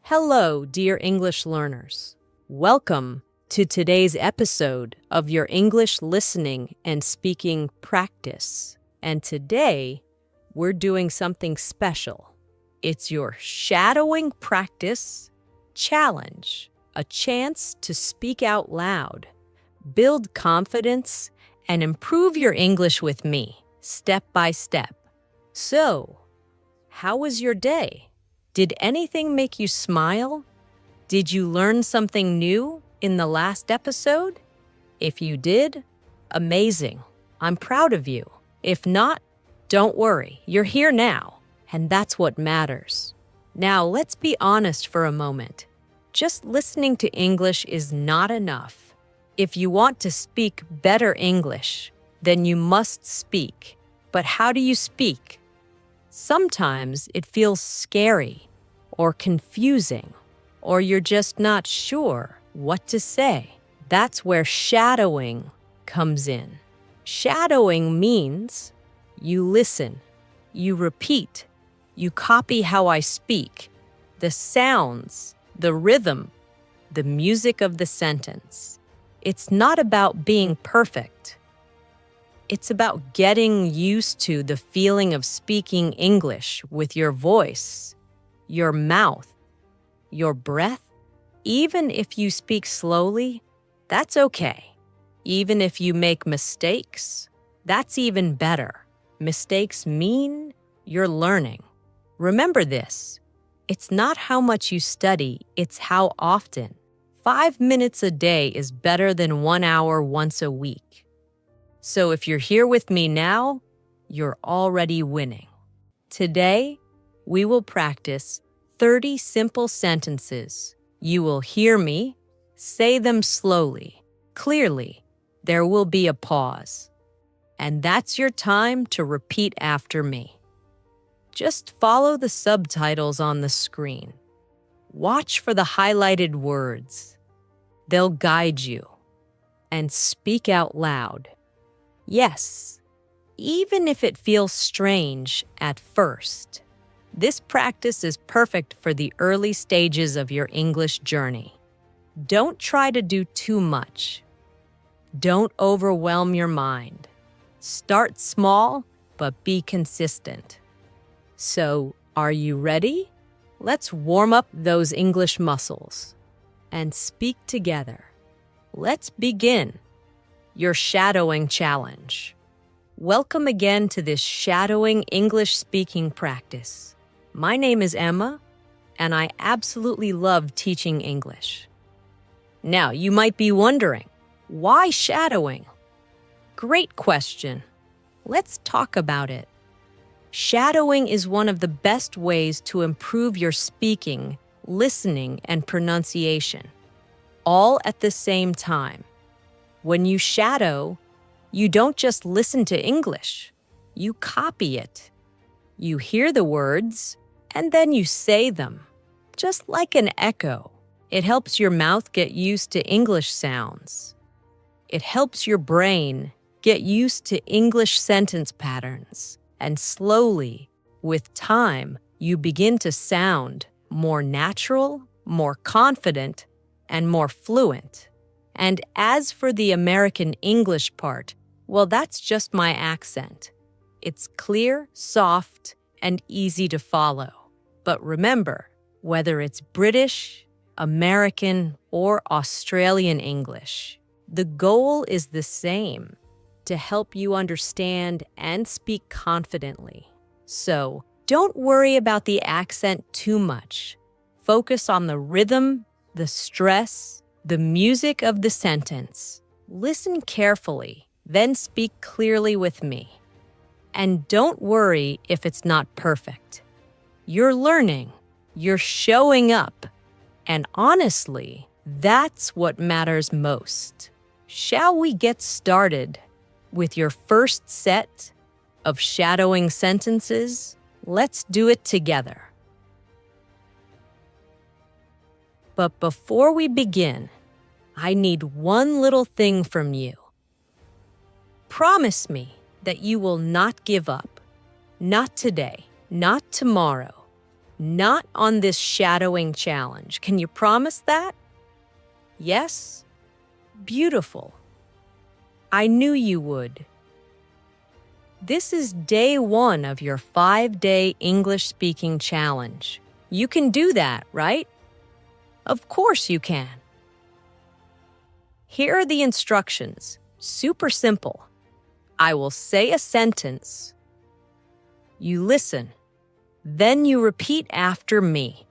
Hello, dear English learners. Welcome to today's episode of your English listening and speaking practice. And today, we're doing something special. It's your shadowing practice challenge, a chance to speak out loud, build confidence, and improve your English with me, step by step. So, how was your day? Did anything make you smile? Did you learn something new in the last episode? If you did, amazing. I'm proud of you. If not, don't worry. You're here now, and that's what matters. Now, let's be honest for a moment. Just listening to English is not enough. If you want to speak better English, then you must speak. But how do you speak? Sometimes it feels scary or confusing, or you're just not sure what to say. That's where shadowing comes in. Shadowing means you listen, you repeat, you copy how I speak, the sounds, the rhythm, the music of the sentence. It's not about being perfect. It's about getting used to the feeling of speaking English with your voice, your mouth, your breath. Even if you speak slowly, that's okay. Even if you make mistakes, that's even better. Mistakes mean you're learning. Remember this, it's not how much you study, it's how often. 5 minutes a day is better than 1 hour once a week. So if you're here with me now, you're already winning. Today, we will practice 30 simple sentences. You will hear me, say them slowly, clearly. There will be a pause. And that's your time to repeat after me. Just follow the subtitles on the screen. Watch for the highlighted words. They'll guide you. And speak out loud. Yes, even if it feels strange at first. This practice is perfect for the early stages of your English journey. Don't try to do too much. Don't overwhelm your mind. Start small, but be consistent. So, are you ready? Let's warm up those English muscles and speak together. Let's begin. Your shadowing challenge. Welcome again to this shadowing English speaking practice. My name is Emma, and I absolutely love teaching English. Now, you might be wondering, why shadowing? Great question. Let's talk about it. Shadowing is one of the best ways to improve your speaking, listening, and pronunciation, all at the same time. When you shadow, you don't just listen to English, you copy it. You hear the words, and then you say them, just like an echo. It helps your mouth get used to English sounds. It helps your brain get used to English sentence patterns. And slowly, with time, you begin to sound more natural, more confident, and more fluent. And as for the American English part, well, that's just my accent. It's clear, soft, and easy to follow. But remember, whether it's British, American, or Australian English, the goal is the same, to help you understand and speak confidently. So, don't worry about the accent too much. Focus on the rhythm, the stress, the music of the sentence. Listen carefully, then speak clearly with me. And don't worry if it's not perfect. You're learning, you're showing up, and honestly, that's what matters most. Shall we get started with your first set of shadowing sentences? Let's do it together. But before we begin, I need one little thing from you. Promise me that you will not give up. Not today, not tomorrow, Not on this shadowing challenge. Can you promise that? Yes? Beautiful. I knew you would. This is day 1 of your 5-day English speaking challenge. You can do that, right? Of course you can. Here are the instructions. Super simple. I will say a sentence. You listen. Then you repeat after me.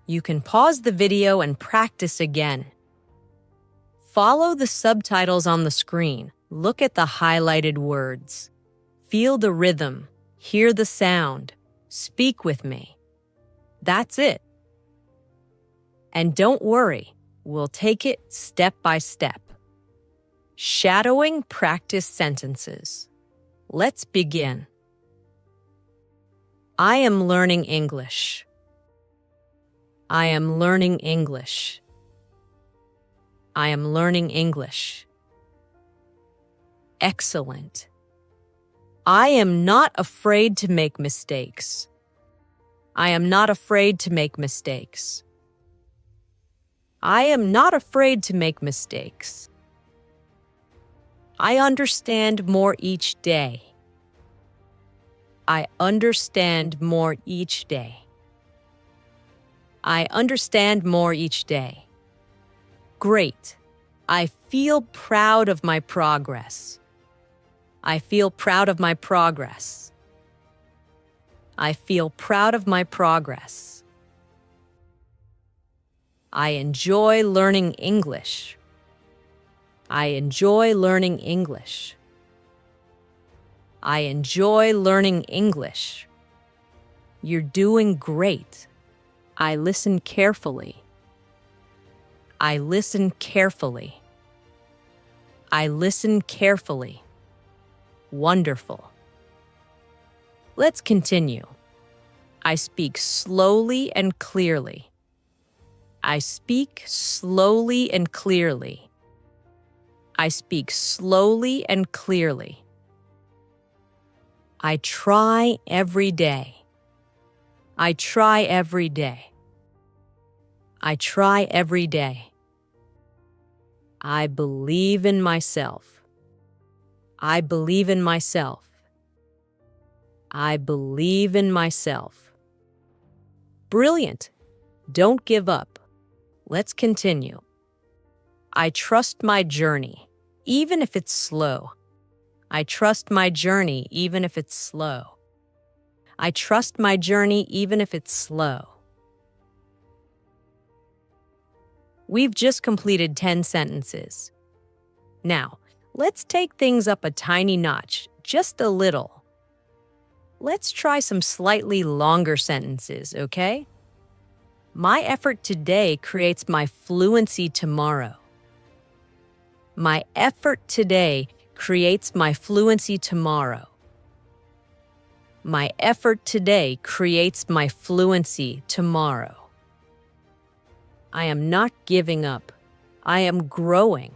You can pause the video and practice again. Follow the subtitles on the screen. Look at the highlighted words. Feel the rhythm. Hear the sound. Speak with me. That's it. And don't worry, we'll take it step by step. Shadowing practice sentences. Let's begin. I am learning English. I am learning English. I am learning English. Excellent. I am not afraid to make mistakes. I am not afraid to make mistakes. I am not afraid to make mistakes. I understand more each day. I understand more each day. I understand more each day. Great. I feel proud of my progress. I feel proud of my progress. I feel proud of my progress. I enjoy learning English. I enjoy learning English. I enjoy learning English. You're doing great. I listen carefully. I listen carefully. I listen carefully. Wonderful. Let's continue. I speak slowly and clearly. I speak slowly and clearly. I speak slowly and clearly. I try every day. I try every day. I try every day. I believe in myself. I believe in myself. I believe in myself. Brilliant. Don't give up. Let's continue. I trust my journey, even if it's slow. I trust my journey, even if it's slow. I trust my journey, even if it's slow. We've just completed 10 sentences. Now, let's take things up a tiny notch, just a little. Let's try some slightly longer sentences, okay? My effort today creates my fluency tomorrow. My effort today creates my fluency tomorrow. My effort today creates my fluency tomorrow. I am not giving up. I am growing.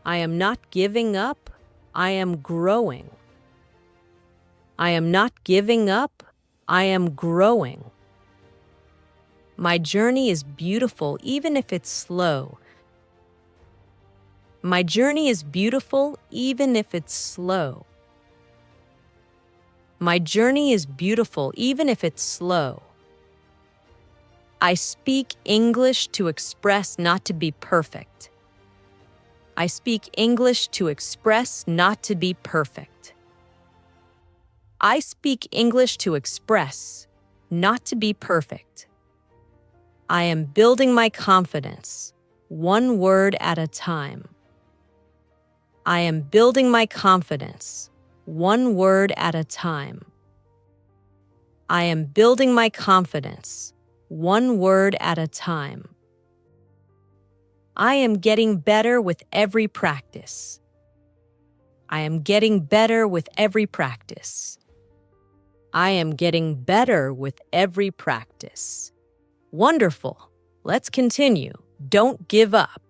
I am not giving up. I am growing. I am not giving up. I am growing. My journey is beautiful even if it's slow. My journey is beautiful even if it's slow. My journey is beautiful even if it's slow. I speak English to express, not to be perfect. I speak English to express, not to be perfect. I speak English to express, not to be perfect. I am building my confidence, one word at a time. I am building my confidence, one word at a time. I am building my confidence, one word at a time. I am getting better with every practice. I am getting better with every practice. I am getting better with every practice. Wonderful. Let's continue. Don't give up.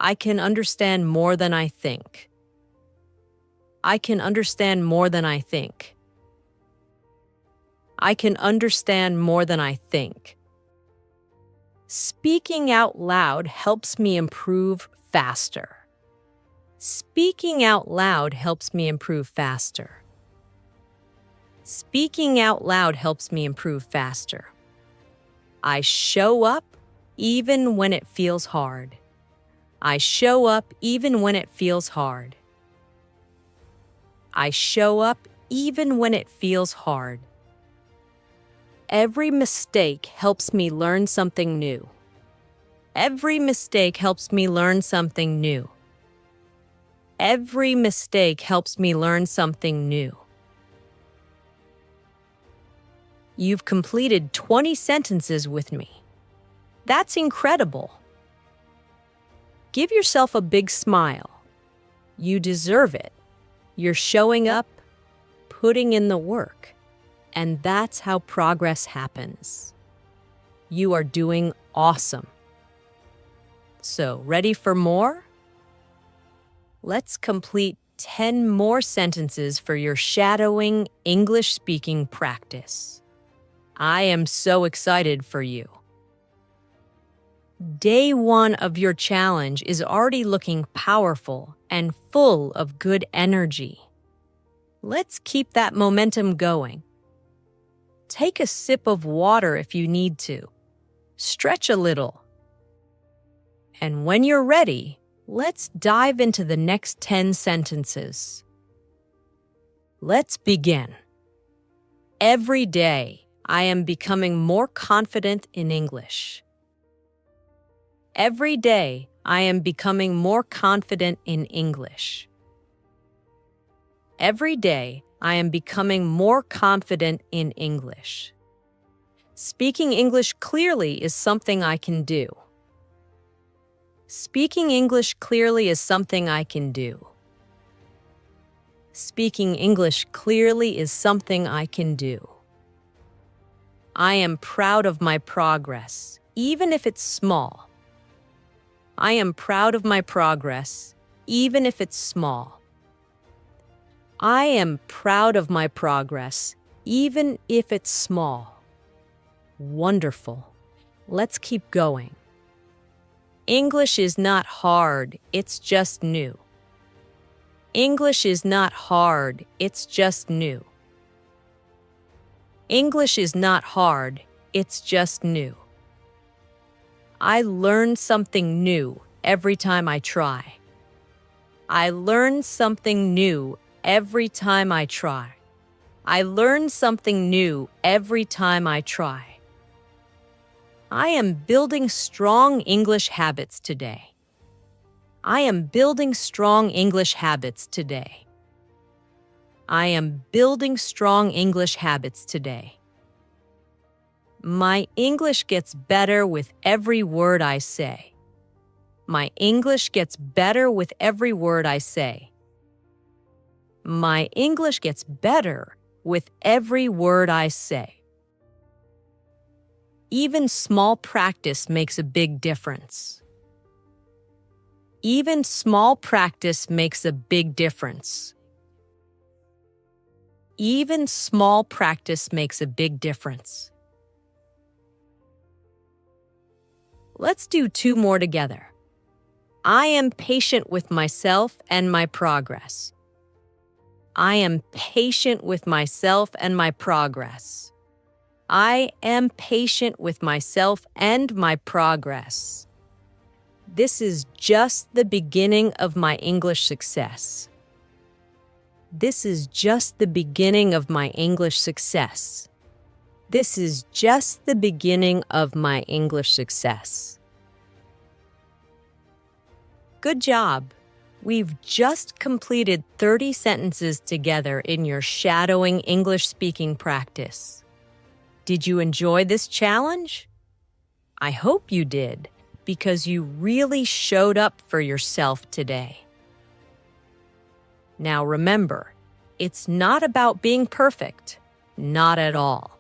I can understand more than I think. I can understand more than I think. I can understand more than I think. Speaking out loud helps me improve faster. Speaking out loud helps me improve faster. Speaking out loud helps me improve faster. I show up even when it feels hard. I show up even when it feels hard. I show up even when it feels hard. Every mistake helps me learn something new. Every mistake helps me learn something new. Every mistake helps me learn something new. You've completed 20 sentences with me. That's incredible. Give yourself a big smile. You deserve it. You're showing up, putting in the work, and that's how progress happens. You are doing awesome. So, ready for more? Let's complete 10 more sentences for your shadowing English speaking practice. I am so excited for you. Day 1 of your challenge is already looking powerful and full of good energy. Let's keep that momentum going. Take a sip of water if you need to. Stretch a little. And when you're ready, let's dive into the next 10 sentences. Let's begin. Every day, I am becoming more confident in English. Every day, I am becoming more confident in English. Every day, I am becoming more confident in English. Speaking English clearly is something I can do. Speaking English clearly is something I can do. Speaking English clearly is something I can do. I am proud of my progress, even if it's small. I am proud of my progress, even if it's small. I am proud of my progress, even if it's small. Wonderful. Let's keep going. English is not hard, it's just new. English is not hard, it's just new. English is not hard, it's just new. I learn something new every time I try. I learn something new every time I try. I learn something new every time I try. I am building strong English habits today. I am building strong English habits today. I am building strong English habits today. My English gets better with every word I say. My English gets better with every word I say. My English gets better with every word I say. Even small practice makes a big difference. Even small practice makes a big difference. Even small practice makes a big difference. Let's do 2 more together. I am patient with myself and my progress. I am patient with myself and my progress. I am patient with myself and my progress. This is just the beginning of my English success. This is just the beginning of my English success. This is just the beginning of my English success. Good job! We've just completed 30 sentences together in your shadowing English speaking practice. Did you enjoy this challenge? I hope you did, because you really showed up for yourself today. Now remember, it's not about being perfect, not at all.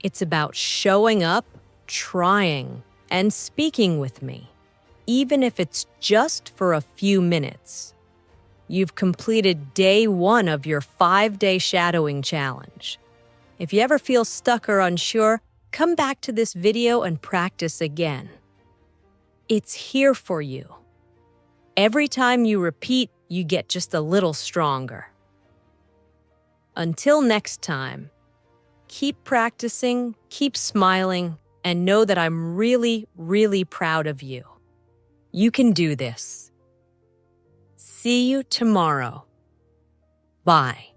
It's about showing up, trying, and speaking with me, even if it's just for a few minutes. You've completed day 1 of your 5-day shadowing challenge. If you ever feel stuck or unsure, come back to this video and practice again. It's here for you. Every time you repeat, you get just a little stronger. Until next time, keep practicing, keep smiling, and know that I'm really, really proud of you. You can do this. See you tomorrow. Bye.